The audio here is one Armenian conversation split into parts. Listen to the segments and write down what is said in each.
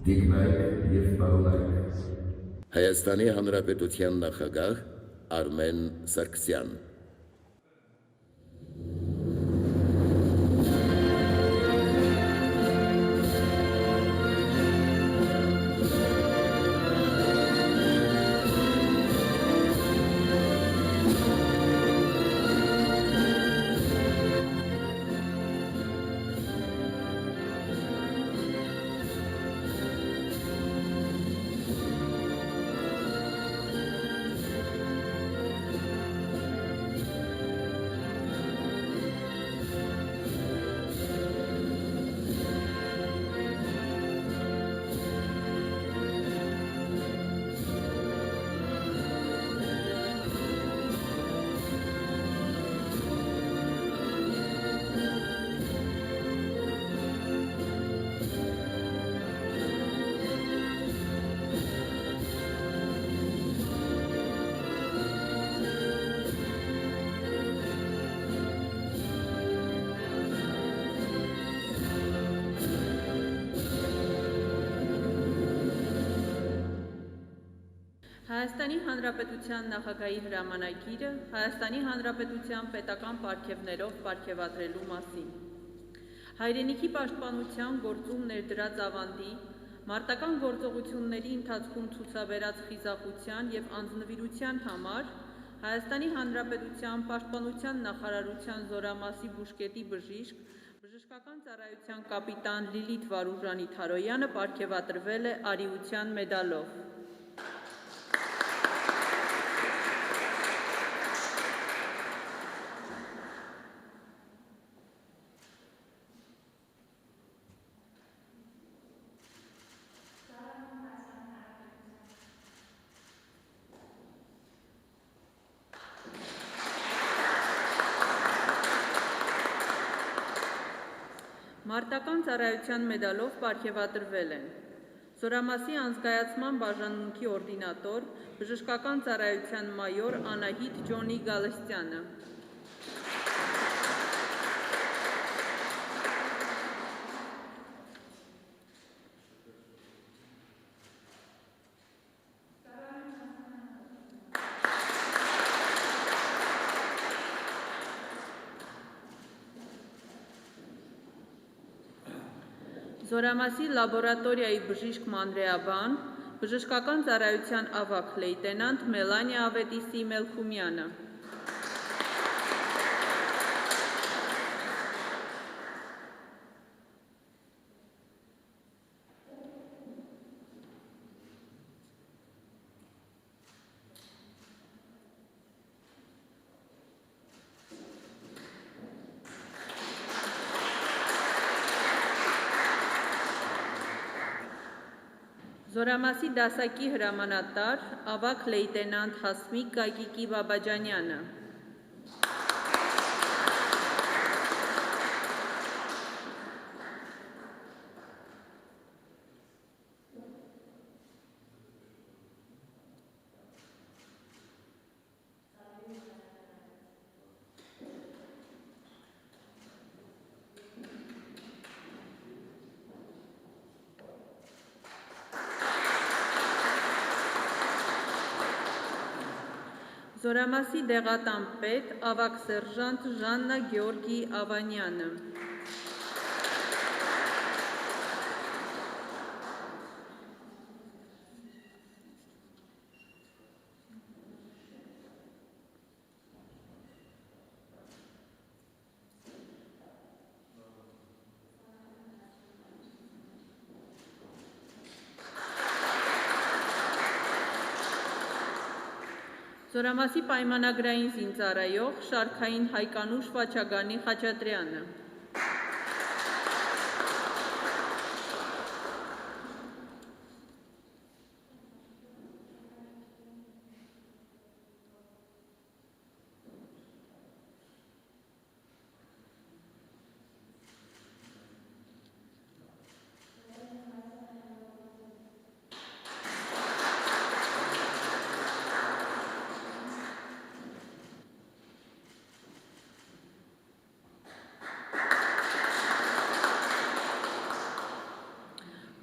Տիկնայք և պարոնայք։ Հայաստանի Հանրապետության նախագահ Արմեն Սարգսյան։ Հայաստանի Հանրապետության նախագահի հրամանագիրը Հայաստանի Հանրապետության պետական պարգևներով պարգևատրելու մասին։ Հայրենիքի պաշտպանության գործում ներդրած ավանդի, մարտական գործողությունների ընթացքում ցուցաբերած խիզախության և անձնվիրության համար Հայաստանի Հանրապետության պաշտպանության նախարարության Զորամասի բուժկետի բժիշկ, բժշկական ծառայության կապիտան Լիլիթ Վարուժանի Թարոյանը պարգևատրվել է արիության մեդալով։ Մարտական ծառայության մեդալով պարգևատրվել են Զորամասի անզգայացման բաժանմունքի օրդինատոր, բժշկական ծառայության մայոր Անահիտ Ջոնի Գալստյանը, Զորամասի լաբորատորիայի բժիշկ մանրեաբան, բժշկական ծառայության ավագ լեյտենանտ Մելանիա Ավետիսի Մելքումյանը, Զորամասի դասակի հրամանատար, ավագ լեյտենանտ Հասմիկ Գագիկի Բաբաջանյանը, Զորամասի դեղատան պետ, ավագ սերժանտ Ժաննա Գեորգի Ավանյանը, Զորամասի պայմանագրային զինծառայող, շարքային Հայկանուշ Վաչագանի Խաչատրյանը,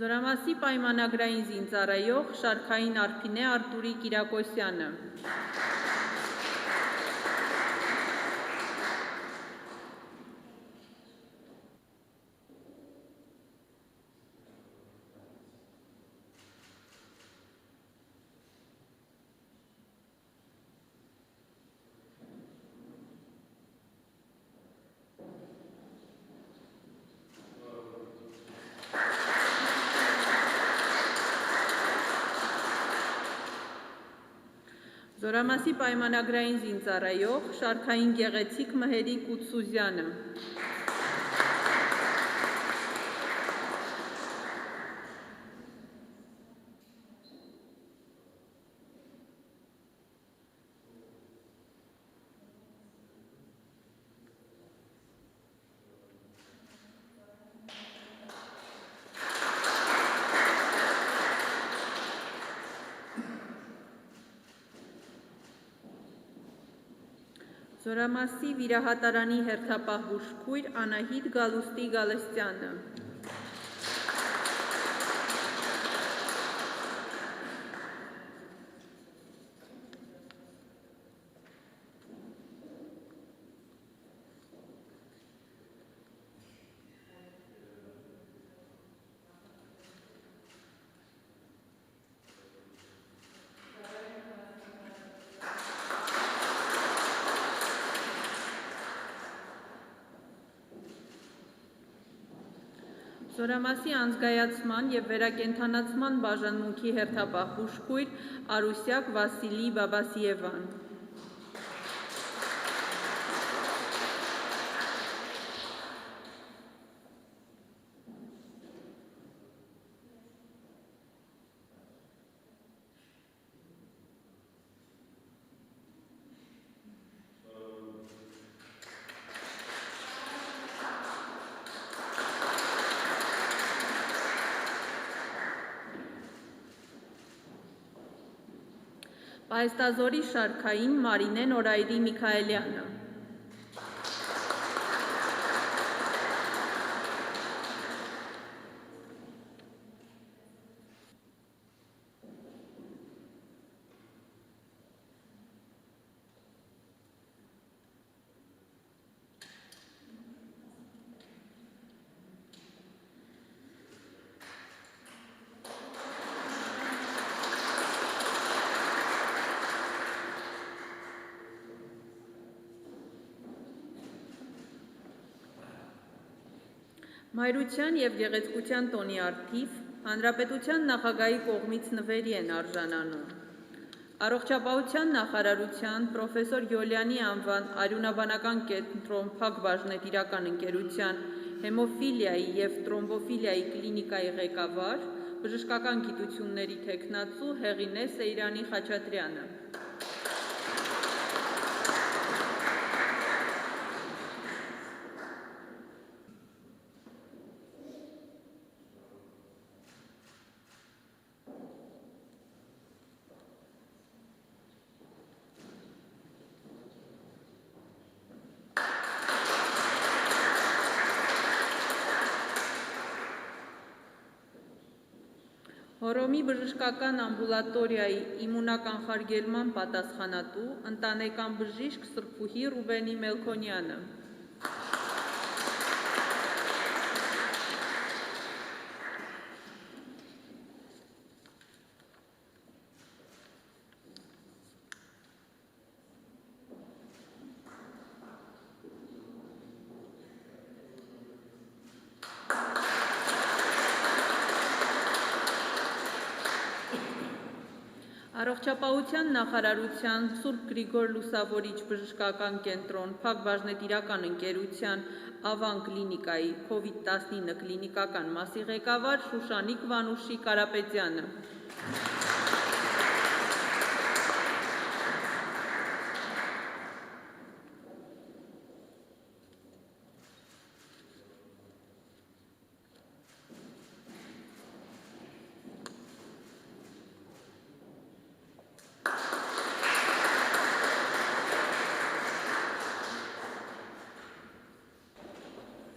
Զորամասի պայմանագրային զինծառայող Շարքային Արփինե Արտուրի Կիրակոսյանը, Զորամասի պայմանագրային զինծառայող Շարքային Գեղեցիկ Մհերի Կուտսուզյանը, Զորամասի վիրահատարանի հերթապահ բուժքույր Անահիտ Գալուստի Գալստյանը, Զորամասի անզգայացման և վերակենդանացման բաժանմունքի հերթապահ բուժքույր Արուսյակ Վասիլի Բաբասիևան, Պայստազորի Շարքային Մարինե Նորայրի Միքայելյանը, Մայրության և գեղեցկության տոնի առթիվ Հանրապետության նախագահի կողմից նվերի են արժանանում։ Առողջապահության նախարարության պրոֆեսոր Յոլյանի անվան արյունաբանական կենտրոն Փակbaşնետիրական ընկերության հեմոֆիլիայի և տրոմբոֆիլիայի կլինիկայի ղեկավար, բժշկական գիտությունների թեկնածու Հեղինե Սեյրանի Խաչատրյանը։ Հոռոմի բժշկական ամբուլատորիայի իմունականխարգելման պատասխանատու ընտանեկան բժիշկ Սրբուհի Ռուբենի Մելքոնյանը։ Առողջապահության նախարարության Սուրբ Գրիգոր Լուսավորիչ բժշկական կենտրոն Փակbaşնետիրական ընկերության Ավան կլինիկայի COVID-19 կլինիկական մասի ղեկավար Շուշանիկ Վանուշի Կարապետյանը։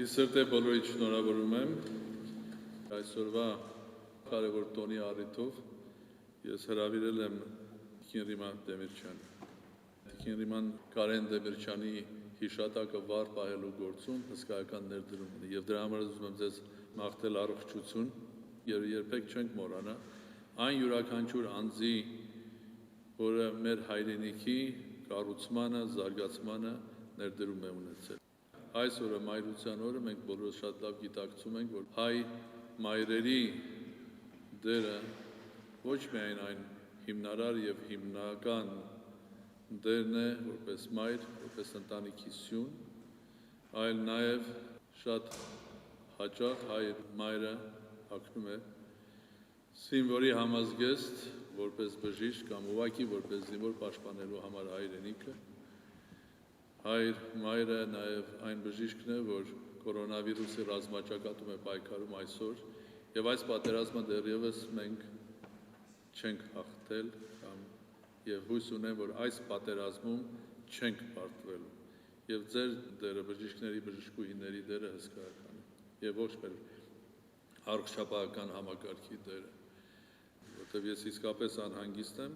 Ես սրտե բոլորիդ շնորհավորում եմ այսօրվա Կարևոր տոնի առիթով ես հրավիրել եմ Տիկին Ռիմա Դեմիրճյանը։ Տիկին Ռիման Կարեն Դեմիրճյանի հիշատակը վառ պահելու գործում հսկայական ներդրում ունի եւ դրա համար ուզում եմ ձեզ մաղթել առողջություն եւ երբեք չենք մոռանա այն յուրաքանչյուր անձի, որը մեր հայրենիքի կառուցմանը, զարգացմանը ներդրում է ունեցել։ Այս օրը մայրության օրը մենք բոլորս շատ լավ գիտակցում ենք, որ հայ մայրերի դերը ոչ միայն այն հիմնարար եւ հիմնական դերն է որպես մայր, որպես ընտանիքի սյուն, այլ նաեւ շատ հաճախ հայ մայրը հագնում է զինվորի համազգեստ որպես բժիշկ կամ ուղղակի որպես զինվոր պաշտպանելու համար հայրենիքը։ Հայր մայրը նաեւ այն բժիշկն է, որ կորոնավիրուսի ռազմաճակատում է պայքարում այսօր եւ այս պատերազմը դեռևս մենք չենք հաղթել կամ եւ հույս ունեմ, որ այս պատերազմում չենք պարտվելու եւ ձեր դերը բժիշկների, բժշկուհիների դերը հսկայական է եւ ոչ մեր առողջապահական համակարգի դերը, որտեղ ես իսկապես անհանգիստ եմ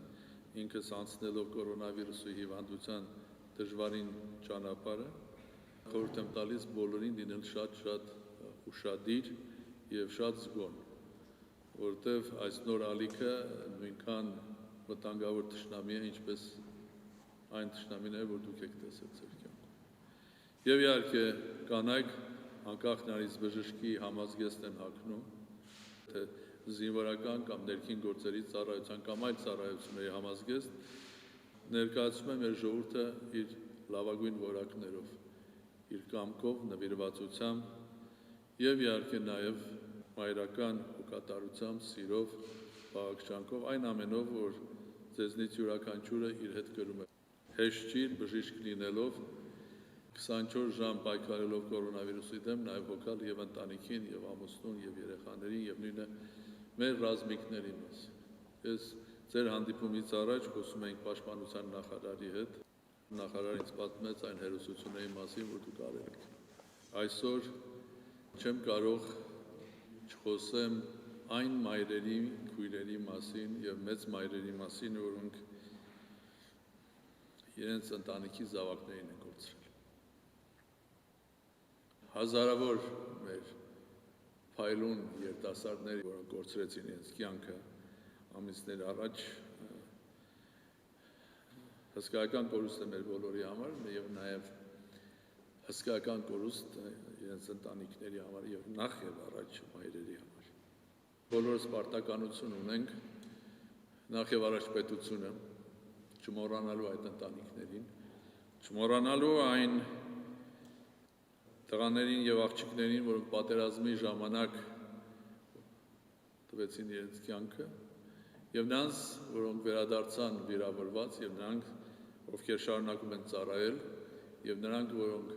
ինքս անցնելով կորոնավիրուսի հիվանդության դժվարին ճանապարհը խորհուրդ եմ տալիս բոլորին լինել շատ ուշադիր եւ շատ զգոն, որտեղ այս նոր ալիքը նույնքան վտանգավոր թշնամի է, ինչպես այն թշնամին է, որ դուք եք տեսել ձեր կյանքում։ Եվ իհարկե կանայք անկախ նրանից բժշկի համազգեստ են հագնում, թե զինվորական կամ ներքին գործերի ծառայության կամ այլ ծառայությունների համազգեստ, ներկայացնում է մեր ժողովուրդը իր լավագույն որակներով, իր կամքով, նվիրվածությամբ եւ իհարկե նաեւ մայրական հոգատարությամբ, սիրով, բաղակցանքով, այն ամենով, որ ձեզնից յուրաքանչյուրը իր հետ կրում է։ Հեշտ չի բժիշկ լինելով 24 ժամ պայքարելով կորոնավիրուսի դեմ նաեւ հոգալ եւ ընտանիքին եւ ամուսնուն եւ երեխաներին եւ նույնը մեր ռազմիկների մասին։ Ես ձեր հանդիպումից առաջ խոսում էինք պաշտպանության նախարարի հետ։ Նախարարը ինձ պատմեց այն հերոսությունների մասին, որ դուք արել եք։ Այսօր չեմ կարող չխոսեմ այն մայրերի, քույրերի մասին եւ մեծ մայրերի մասին, որոնք իրենց ընտանիքի զավակներին են կորցրել։ Հազարավոր մեր փայլուն երիտասարդներ, որոնք կորցրեցին իրենց կյանքը ամիսներ առաջ, հսկայական կորուստ է մեր բոլորի համար եւ նաեւ հսկայական կորուստ իրենց ընտանիքների համար եւ նախ եւ առաջ մայրերի համար։ Բոլորս պարտականություն ունենք նախ եւ առաջ պետությունը չմոռանալու այդ ընտանիքներին, չմոռանալու այն տղաներին եւ աղջիկներին, որոնք պատերազմի ժամանակ տվեցին իրենց կյանքը, եւ նրանց, որոնք վերադարձան վիրավորված, եւ նրանք, ովքեր շարունակում են ծառայել, եւ նրանք, որոնք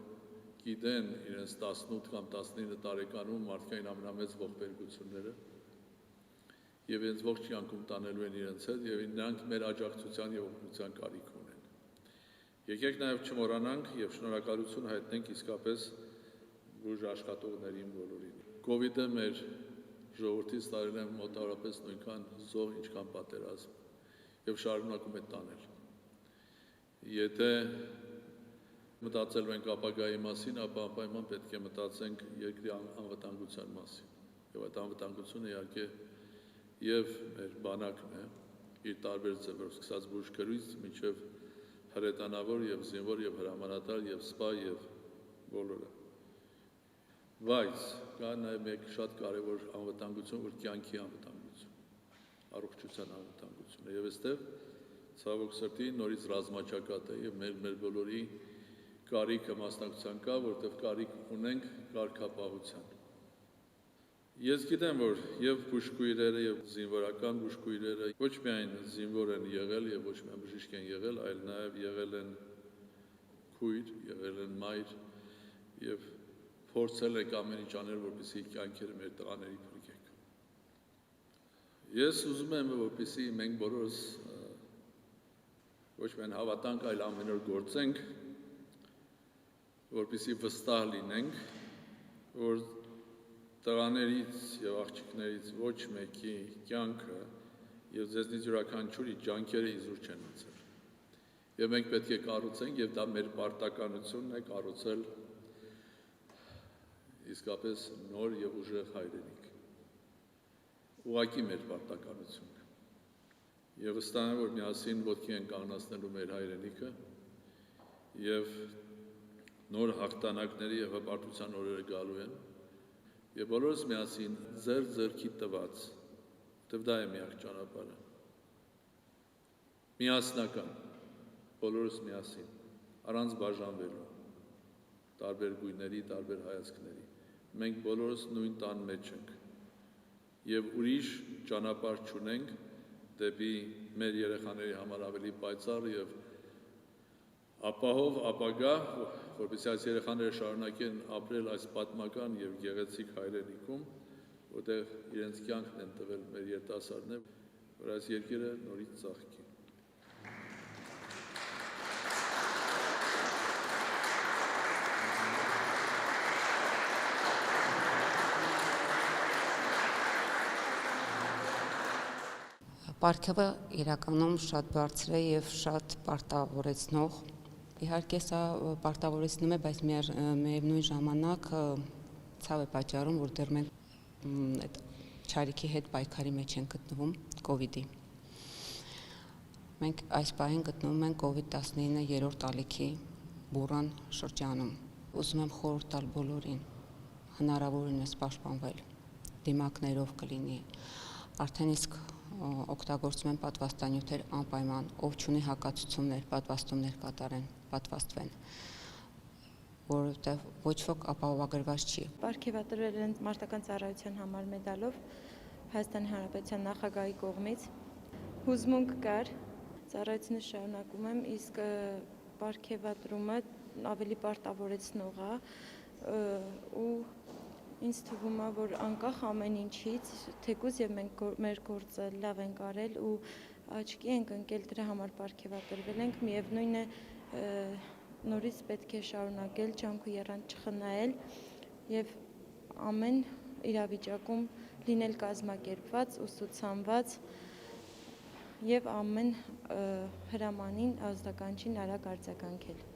գիտեն իրենց 18 կամ 19 տարեկանում մարդկային ամենամեծ ողբերգությունները, եւ իրենց ողջ կյանքում տանելու են իրենց հետ, եւ նրանք մեր աջակցության եւ օգնության կարիք ունեն։ Եկեք նաեւ չմոռանանք եւ շնորհակալություն հայտնենք իսկապես բուժ աշխատողներին բոլորին։ Կովիդը մեր ժողովրդից տարել է մոտավորապես նույնքան զոհ, ինչքան պատերազմ եւ շարունակում է տանել։ Եթե մտածելու ենք ապագայի մասին, ապա անպայման պետք է մտածենք երկրի անվտանգության մասին։ Եվ այդ անվտանգությունը իհարկե եւ մեր բանակն է իր տարբեր ձևերով, սկսած բուժքերից մինչեւ հրետանավոր եւ զինվոր եւ հրամանատար եւ սպա եւ բոլորը։ Բայց կա նաեւ մեկ շատ կարեւոր անվտանգություն, որ կյանքի անվտանգություն, առողջության անվտանգությունը եւ այստեղ ցավոք սրտի նորից ռազմաճակատ է եւ մեր բոլորի կարիքը մասնակցության կա, որտեղ կարիք ունենք կարգապահության։ Ես գիտեմ, որ եւ բուժքույրերը եւ զինվորական բուժքույրերը ոչ միայն զինվոր են եղել եւ ոչ միայն բժիշկ են եղել, այլ նաեւ եղել են քույր, եղել են մայր եւ փորձել եք ամեն ինչ անել, որպեսզի կյանքերը մեր տղաների փրկեք։ Ես ուզում եմ, որպեսզի մենք բոլորս ոչ միայն հավատանք, այլ ամեն օր գործենք, որպեսզի վստահ լինենք, որ տղաներից եւ աղջիկներից ոչ մեկի կյանքը եւ ձեզնից յուրաքանչյուրի ջանքերը իզուր չեն անցել։ Եվ մենք պետք է կառուցենք եւ դա մեր պարտականությունն է կառուցել իսկապես նոր եւ ուժեղ հայրենիք։ Ուղղակի մեր պարտականությունն է։ Եվ վստահ եմ, որ միասին ոտքի են կանգնացնելու մեր հայրենիքը եւ նոր հաղթանակների եւ հպարտության օրերը գալու են։ Եվ բոլորս միասին ձեր ձեռքի տված, որտեւ դա է միակ ճանապարհը։ Միասնական, բոլորս միասին, առանց բաժանվելու, տարբեր գույների, տարբեր հայացքների։ Մենք բոլորս նույն տան մեջ ենք եւ ուրիշ ճանապարհ չունենք դեպի մեր երեխաների համար ավելի պայծառ եւ ապահով ապագա, որպեսզի այս երեխաները շարունակեն ապրել այս պատմական եւ գեղեցիկ հայրենիքում, որտեղ իրենց կյանքն են տվել մեր երիտասարդները, որ այս երկիրը նորից ծաղկի։ Պարգևը իրականում շատ բարձր է եւ շատ պարտավորեցնող։ Իհարկե սա պարտավորեցնում է, բայց միևնույն ժամանակ ցավ է պատճառում, որ դեռ մենք այդ չարիքի հետ պայքարի մեջ ենք գտնվում COVID-ի։ Մենք այս պահին գտնվում ենք COVID-19 երրորդ ալիքի բուռն շրջանում։ Ուզում եմ խորհուրդ տալ բոլորին հնարավորինս պաշտպանվել, դիմակներով կլինի, արդեն իսկ օգտագործում են պատվաստանյութեր անպայման, ով չունի հակացություններ, պատվաստումներ կատարեն, պատվաստվեն, որովհետև ոչ ոք ապահովագրված չի։ Պարգևատրվել են մարտական ծառայության համար մեդալով Հայաստանի Հանրապետության նախագահի կողմից։ Հուզմունք կար, ծառայությունը շարունակում եմ, իսկ պարգևատրումը ավելի պարտավորեցնող է ու ինձ թվում է, որ անկախ ամեն ինչից, թեկուզ եւ մենք մեր գործը լավ ենք արել ու աչքի ենք ընկել դրա համար պարգևատրվել ենք, միևնույն է նորից պետք է շարունակել ջանք ու եռանդ չխնայել եւ ամեն իրավիճակում լինել կազմակերպված, ուսուցանված եւ ամեն հրամանին ազդականչին արագ արձագանքել։